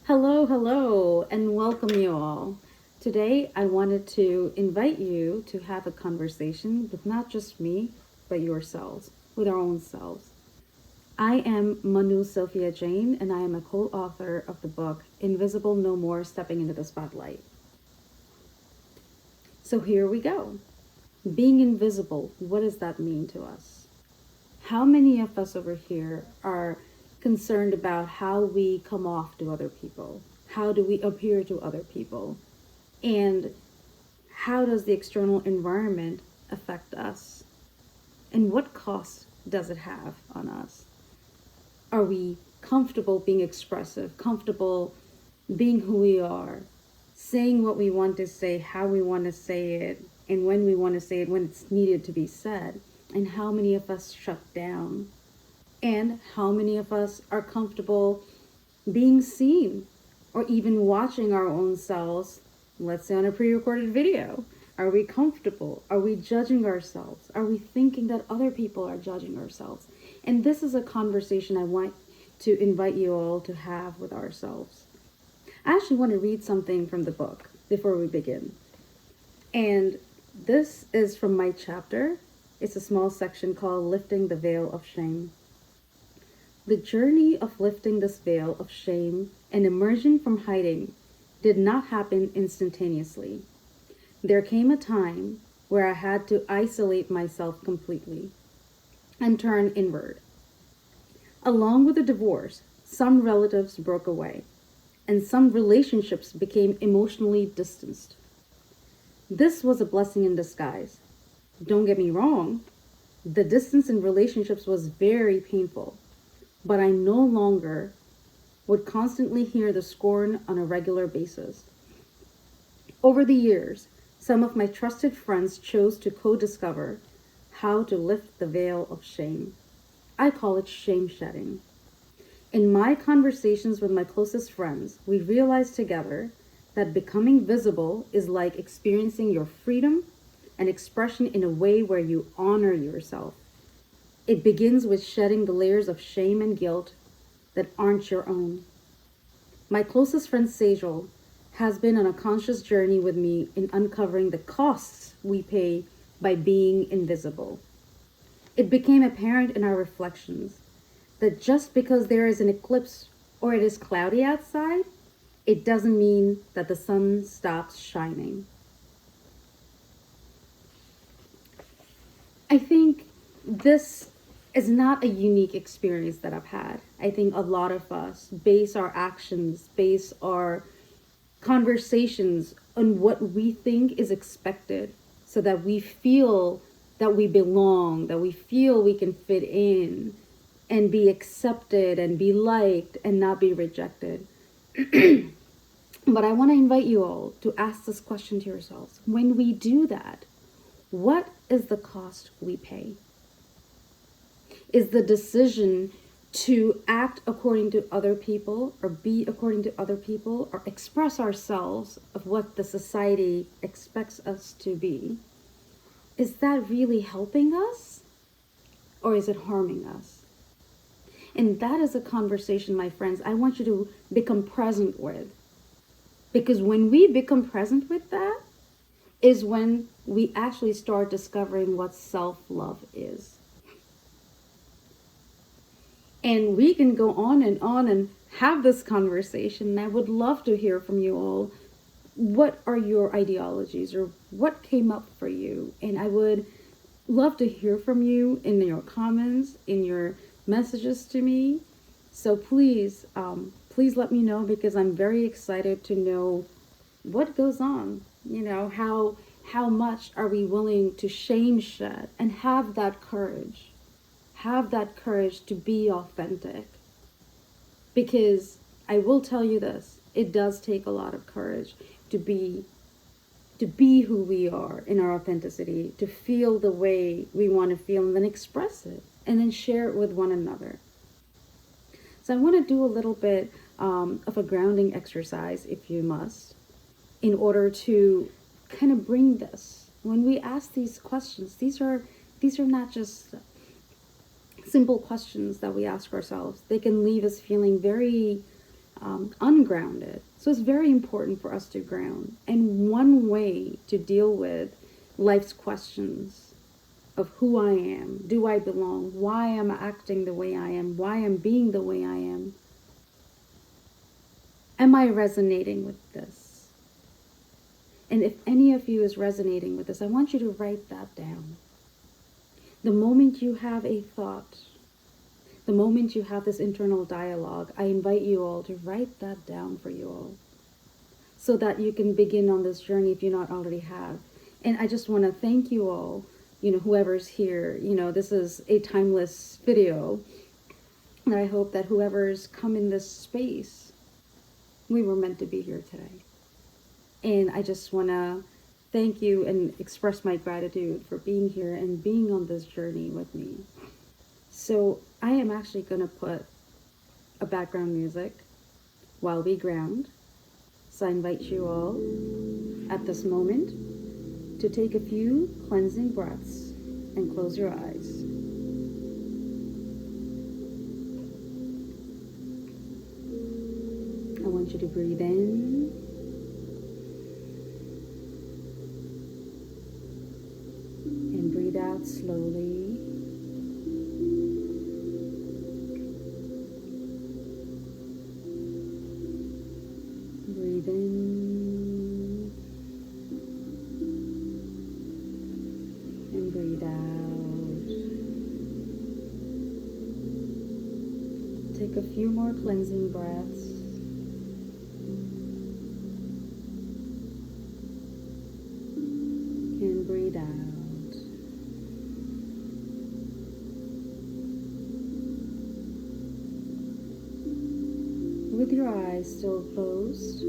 Hello, and welcome you all. Today, I wanted to invite you to have a conversation with not just me, but yourselves, with our own selves. I am Manu Sophia Jane, and I am a co author of the book Invisible No More Stepping into the Spotlight. So, here we go. Being invisible, what does that mean to us? How many of us over here are concerned about how we come off to other people? How do we appear to other people? And how does the external environment affect us? And what cost does it have on us? Are we comfortable being expressive, comfortable being who we are, saying what we want to say, how we want to say it, and when we want to say it, when it's needed to be said? And how many of us shut down? And how many of us are comfortable being seen or even watching our own selves, let's say on a pre-recorded video? Are we comfortable? Are we judging ourselves? Are we thinking that other people are judging ourselves? And this is a conversation I want to invite you all to have with ourselves. I actually want to read something from the book before we begin. And this is from my chapter. It's a small section called Lifting the Veil of Shame. The journey of lifting this veil of shame and emerging from hiding did not happen instantaneously. There came a time where I had to isolate myself completely and turn inward. Along with the divorce, some relatives broke away, and some relationships became emotionally distanced. This was a blessing in disguise. Don't get me wrong, the distance in relationships was very painful, but I no longer would constantly hear the scorn on a regular basis. Over the years, some of my trusted friends chose to co-discover how to lift the veil of shame. I call it shame shedding. In my conversations with my closest friends, we realized together that becoming visible is like experiencing your freedom and expression in a way where you honor yourself. It begins with shedding the layers of shame and guilt that aren't your own. My closest friend Sejal has been on a conscious journey with me in uncovering the costs we pay by being invisible. It became apparent in our reflections that just because there is an eclipse or it is cloudy outside, it doesn't mean that the sun stops shining. I think this is not a unique experience that I've had. I think a lot of us base our actions, base our conversations on what we think is expected so that we feel that we belong, that we feel we can fit in and be accepted and be liked and not be rejected. But I want to invite you all to ask this question to yourselves. When we do that, what is the cost we pay? Is the decision to act according to other people or be according to other people or express ourselves of what the society expects us to be, is that really helping us or is it harming us? And that is a conversation, my friends, I want you to become present with. Because when we become present with that is when we actually start discovering what self-love is. And we can go on and have this conversation. And I would love to hear from you all. What are your ideologies or what came up for you? And I would love to hear from you in your comments, in your messages to me. So please let me know, because I'm very excited to know what goes on. You know, how much are we willing to shame shed and have that courage? Have that courage to be authentic. Because I will tell you this, it does take a lot of courage to be who we are in our authenticity, to feel the way we want to feel and then express it and then share it with one another. So I want to do a little bit of a grounding exercise, if you must, in order to kind of bring this. When we ask these questions, these are not just simple questions that we ask ourselves. They can leave us feeling very ungrounded. So it's very important for us to ground. And one way to deal with life's questions of who I am, do I belong, why am I acting the way I am I being the way I am I resonating with this? And if any of you is resonating with this, I want you to write that down. The moment you have a thought, the moment you have this internal dialogue, I invite you all to write that down for you all so that you can begin on this journey if you not already have. And I just want to thank you all, whoever's here. This is a timeless video. And I hope that whoever's come in this space, we were meant to be here today. And I just want to thank you and express my gratitude for being here and being on this journey with me. So I am actually going to put a background music while we ground. So I invite you all at this moment to take a few cleansing breaths and close your eyes. I want you to breathe in and breathe out slowly. Breathe in and breathe out. Take a few more cleansing breaths. And breathe out. With your eyes still closed,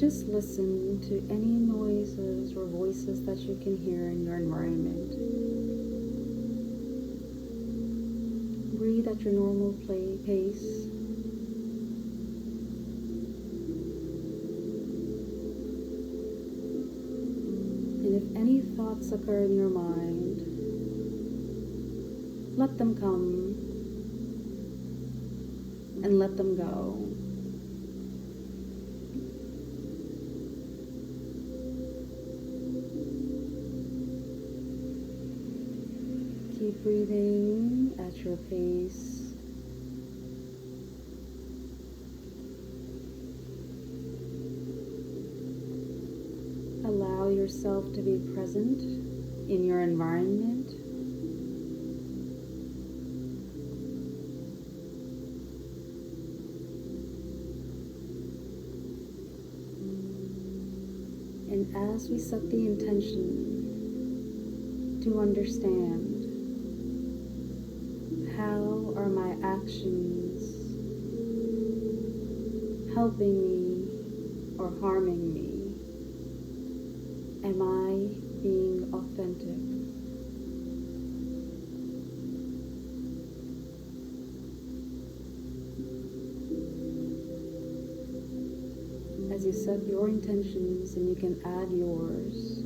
just listen to any noises or voices that you can hear in your environment. Breathe at your normal pace. And if any thoughts occur in your mind, let them come and let them go. Keep breathing at your pace. Allow yourself to be present in your environment. And as we set the intention to understand, how are my actions helping me or harming me? Am I being authentic? As you set your intentions, and you can add yours,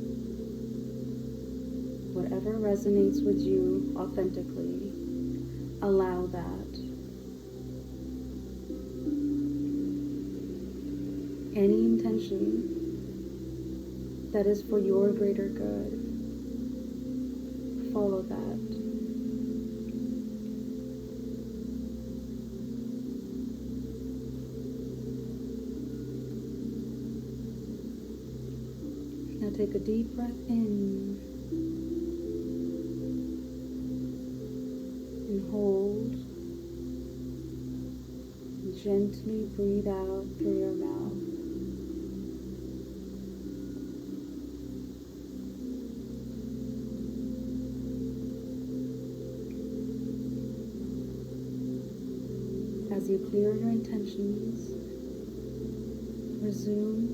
whatever resonates with you authentically, allow that. Any intention that is for your greater good, follow that. Now take a deep breath in and hold. And gently breathe out through your mouth. As you clear your intentions, resume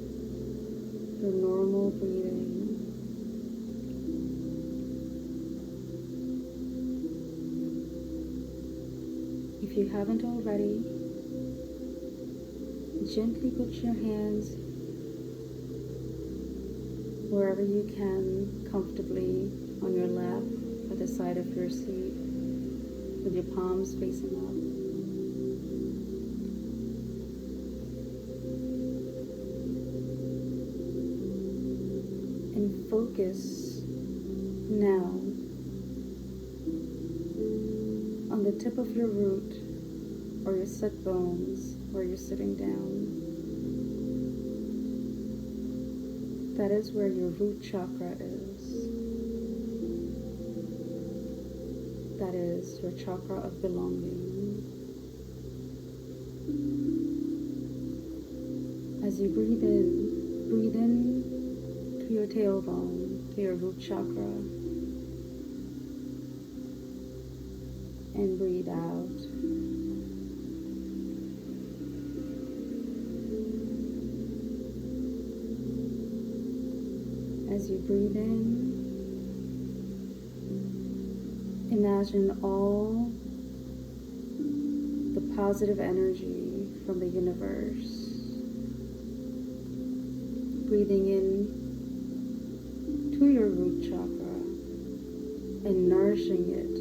your normal breathing. If you haven't already, gently put your hands wherever you can comfortably on your lap or the of your seat with your palms facing up. And focus now on the tip of your root or your sit bones where you're sitting down. That is where your root chakra is. That is your chakra of belonging. As you breathe in to your tailbone, to your root chakra, and breathe out. As you breathe in, imagine all the positive energy from the universe. Breathing in to your root chakra and nourishing it.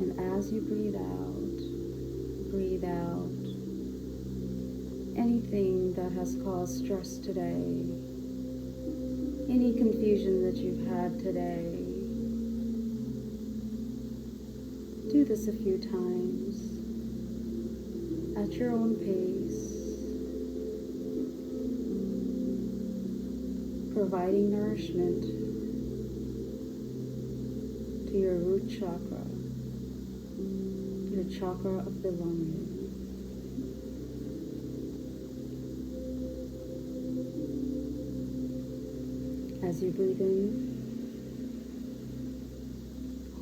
And as you breathe out anything that has caused stress today, any confusion that you've had today. Do this a few times at your own pace, providing nourishment to your root chakra, your chakra of belonging. As you breathe in,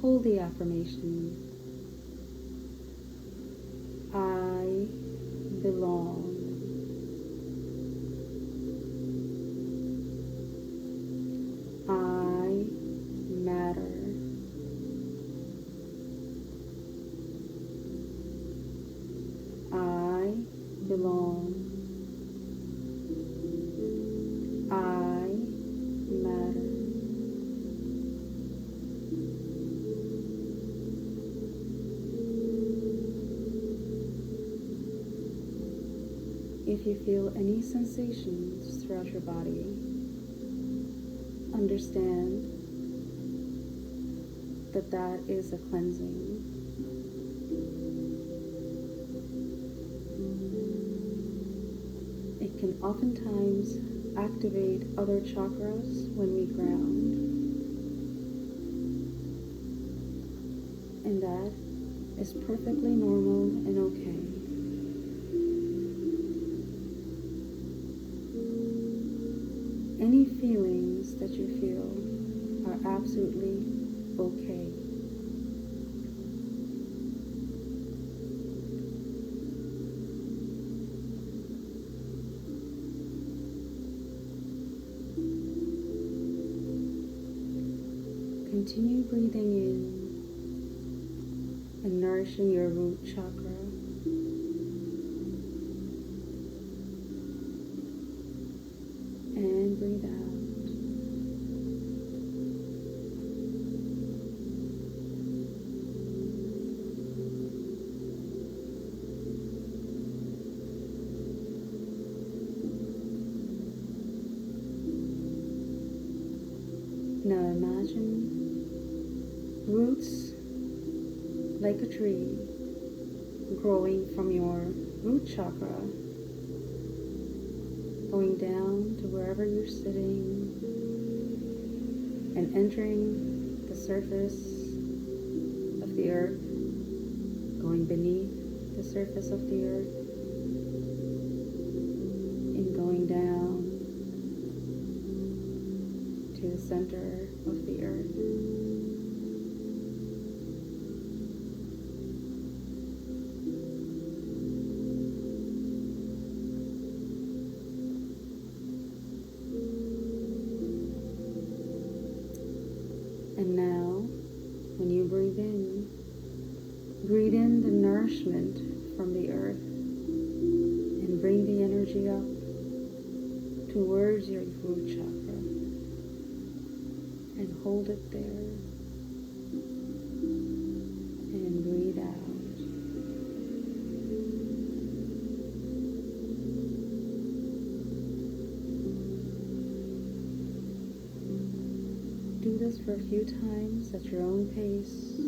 hold the affirmation, I belong. I matter. I belong. I matter. If you feel any sensations throughout your body, understand that that is a cleansing. It can oftentimes activate other chakras when we ground, and that is perfectly normal and okay. Any feelings that you feel are absolutely okay. Continue breathing in and nourishing your root chakra. And breathe out. Now imagine roots like a tree growing from your root chakra, going down to wherever you're sitting and entering the surface of the earth, going beneath the surface of the earth, and going down to the center of the earth. And now, when you breathe in the nourishment from the earth and bring the energy up towards your root chakra and hold it there. do this for a few times at your own pace.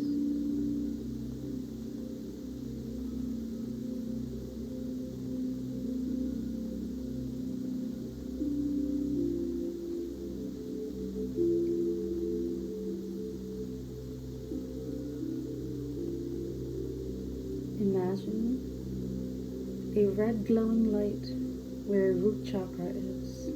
Imagine a red glowing light where your root chakra is.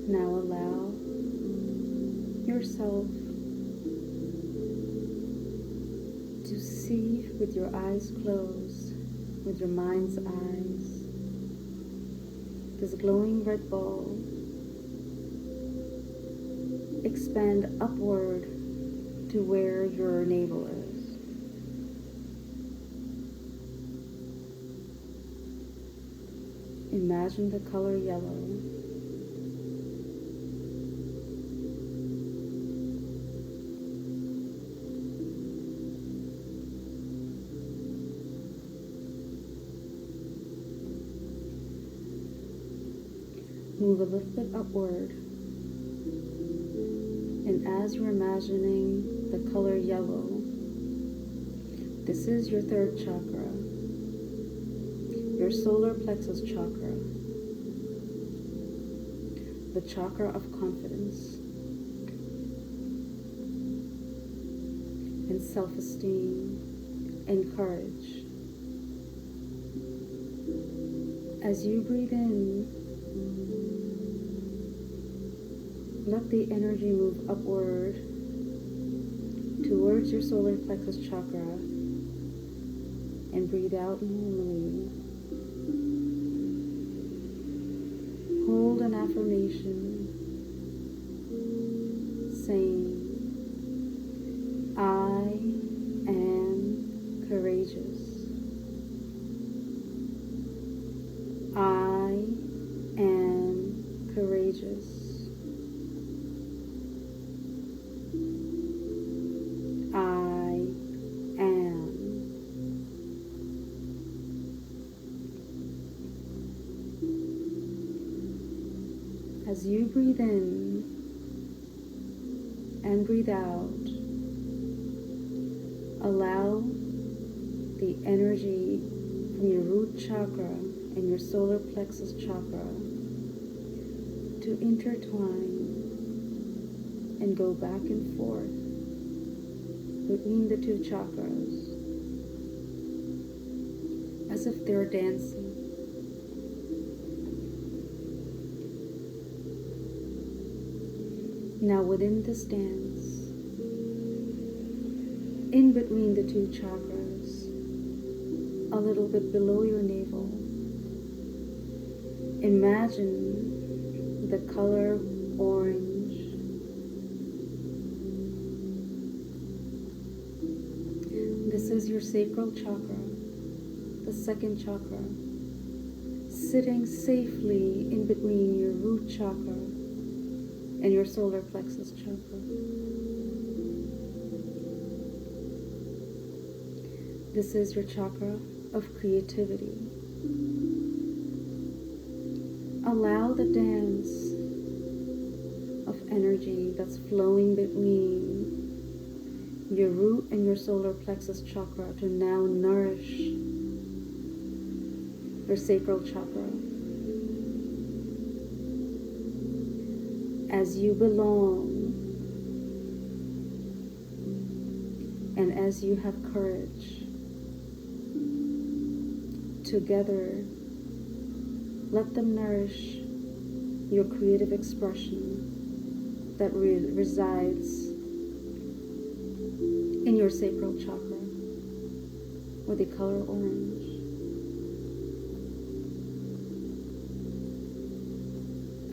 Now allow yourself to see with your eyes closed, with your mind's eyes, this glowing red ball expand upward to where your navel is. Imagine the color yellow. Move a little bit upward, and as you're imagining the color yellow, this is your third chakra, your solar plexus chakra, the chakra of confidence and self-esteem and courage. As you breathe in, let the energy move upward towards your solar plexus chakra and breathe out normally. Hold an affirmation saying, I am courageous. I am courageous. As you breathe in and breathe out, allow the energy from your root chakra and your solar plexus chakra to intertwine and go back and forth between the two chakras as if they're dancing. Now within this dance, in between the two chakras, a little bit below your navel, imagine the color orange. This is your sacral chakra, the second chakra, sitting safely in between your root chakra and your solar plexus chakra. This is your chakra of creativity. Allow the dance of energy that's flowing between your root and your solar plexus chakra to now nourish your sacral chakra. As you belong and as you have courage, together let them nourish your creative expression that resides in your sacral chakra with the color orange.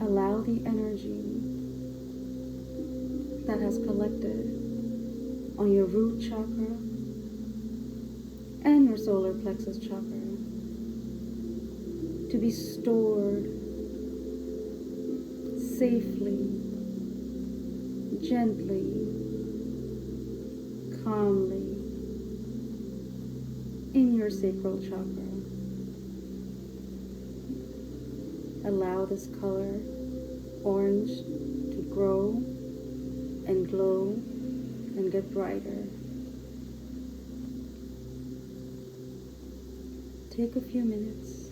Allow the energy that has collected on your root chakra and your solar plexus chakra to be stored safely, gently, calmly, in your sacral chakra. Allow this color, orange, to grow and glow and get brighter. Take a few minutes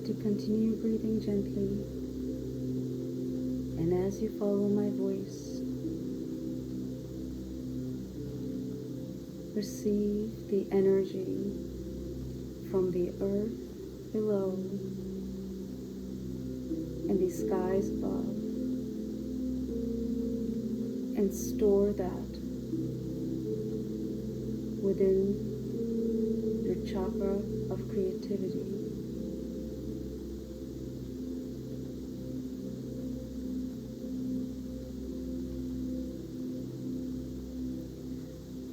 to continue breathing gently, and as you follow my voice, receive the energy from the earth below and the skies above, and store that within your chakra of creativity.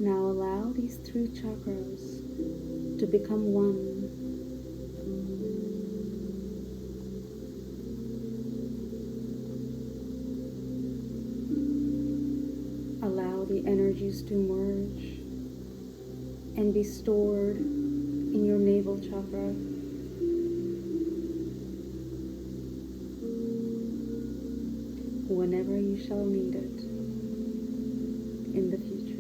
Now allow these three chakras to become one. Allow the energies to merge and be stored in your navel chakra. Whenever you shall need it in the future.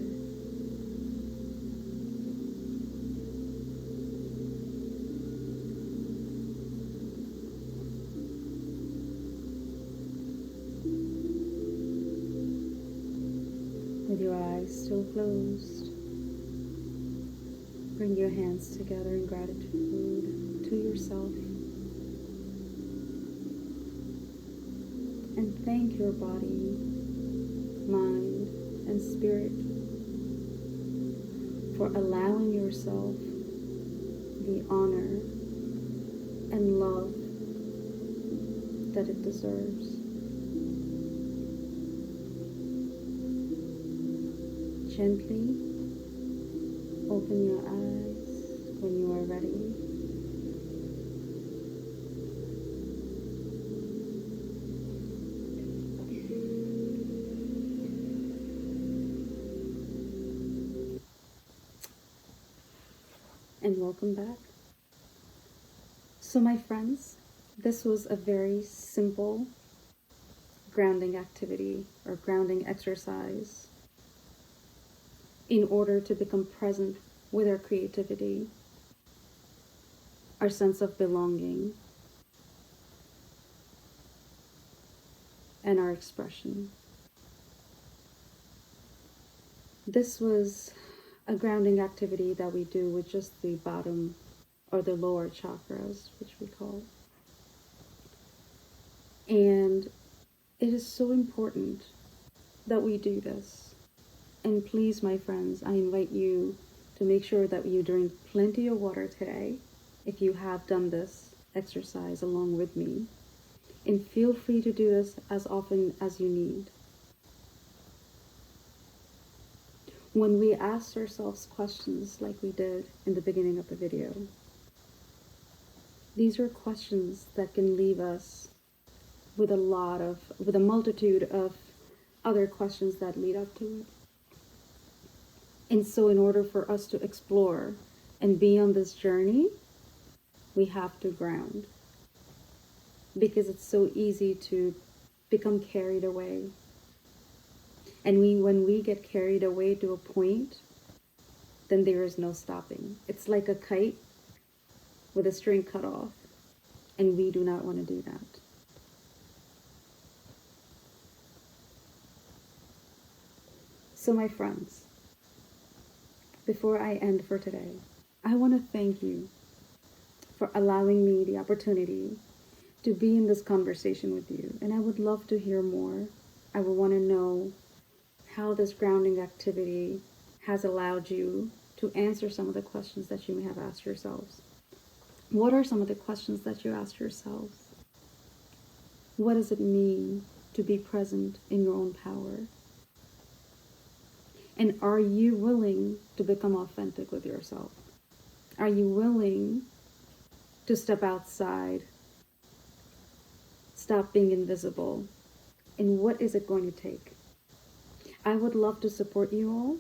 With your eyes still closed, bring your hands together in gratitude to yourself and thank your body, mind, and spirit for allowing yourself the honor and love that it deserves. Gently open your eyes when you are ready. And welcome back. So my friends, this was a very simple grounding activity or grounding exercise in order to become present with our creativity, our sense of belonging, and our expression. This was a grounding activity that we do with just the bottom or the lower chakras, which we call. And it is so important that we do this. And please, my friends, I invite you to make sure that you drink plenty of water today if you have done this exercise along with me. And feel free to do this as often as you need. When we ask ourselves questions like we did in the beginning of the video, these are questions that can leave us with a multitude of other questions that lead up to it. And so in order for us to explore and be on this journey, we have to ground. Because it's so easy to become carried away. And when we get carried away to a point, then there is no stopping. It's like a kite with a string cut off. And we do not want to do that. So my friends, before I end for today, I want to thank you for allowing me the opportunity to be in this conversation with you. And I would love to hear more. I would want to know how this grounding activity has allowed you to answer some of the questions that you may have asked yourselves. What are some of the questions that you asked yourselves? What does it mean to be present in your own power? And are you willing to become authentic with yourself? Are you willing to step outside, stop being invisible? And what is it going to take? I would love to support you all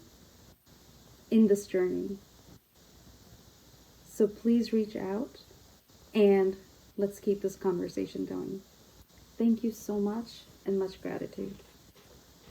in this journey. So please reach out and let's keep this conversation going. Thank you so much and much gratitude.